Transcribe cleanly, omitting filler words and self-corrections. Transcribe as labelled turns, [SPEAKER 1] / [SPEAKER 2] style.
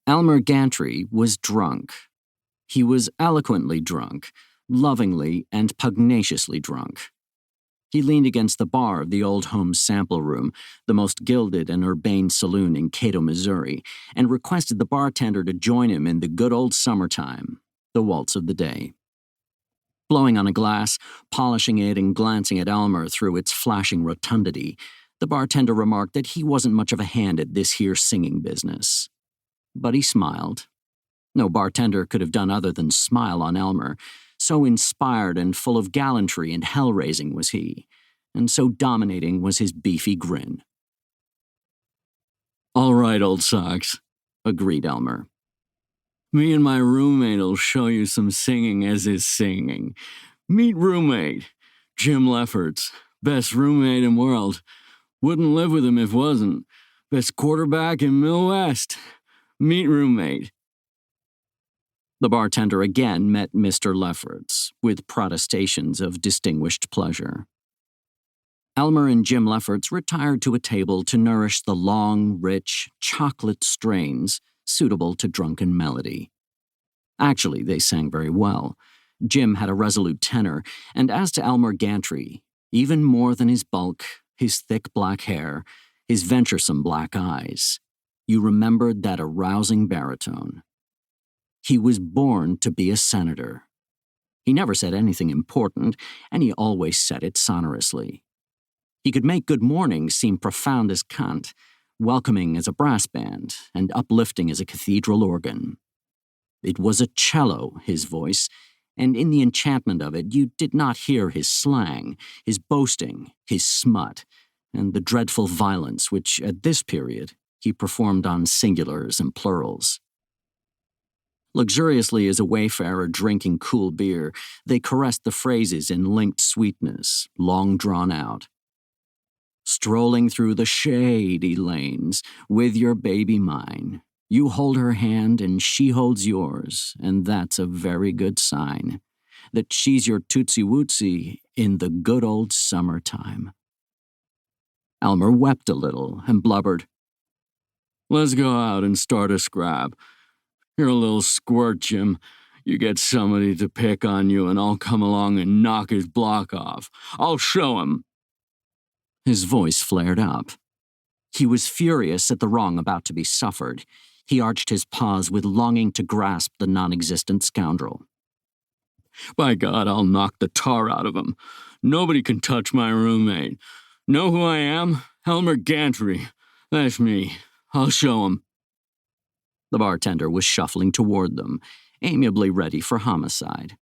[SPEAKER 1] Elmer Gantry was drunk. He was eloquently drunk, lovingly and pugnaciously drunk. He leaned against the bar of the Old Home Sample Room, the most gilded and urbane saloon in Cato, Missouri, and requested the bartender to join him in the good old summertime, the waltz of the day. Blowing on a glass, polishing it and glancing at Elmer through its flashing rotundity, the bartender remarked that he wasn't much of a hand at this here singing business. But he smiled. No bartender could have done other than smile on Elmer. So inspired and full of gallantry and hell-raising was he, and so dominating was his beefy grin. "All right, old socks," agreed Elmer. "Me and my roommate'll show you some singing as is singing. Meet roommate, Jim Lefferts, best roommate in world. Wouldn't live with him if wasn't. Best quarterback in Mill West. Meet roommate." The bartender again met Mr. Lefferts, with protestations of distinguished pleasure. Elmer and Jim Lefferts retired to a table to nourish the long, rich, chocolate strains suitable to drunken melody. Actually, they sang very well. Jim had a resolute tenor, and as to Elmer Gantry, even more than his bulk, his thick black hair, his venturesome black eyes, you remembered that arousing baritone. He was born to be a senator. He never said anything important, and he always said it sonorously. He could make good mornings seem profound as cant, welcoming as a brass band, and uplifting as a cathedral organ. It was a cello, his voice, and in the enchantment of it you did not hear his slang, his boasting, his smut, and the dreadful violence which, at this period, he performed on singulars and plurals. Luxuriously as a wayfarer drinking cool beer, they caressed the phrases in linked sweetness, long drawn out. "Strolling through the shady lanes, with your baby mine. You hold her hand and she holds yours, and that's a very good sign. That she's your tootsie-wootsy in the good old summertime." Elmer wept a little and blubbered, "Let's go out and start a scrap. You're a little squirt, Jim. You get somebody to pick on you and I'll come along and knock his block off. I'll show him." His voice flared up. He was furious at the wrong about to be suffered. He arched his paws with longing to grasp the non-existent scoundrel. "By God, I'll knock the tar out of him. Nobody can touch my roommate. Know who I am? Elmer Gantry. That's me. I'll show him." The bartender was shuffling toward them, amiably ready for homicide.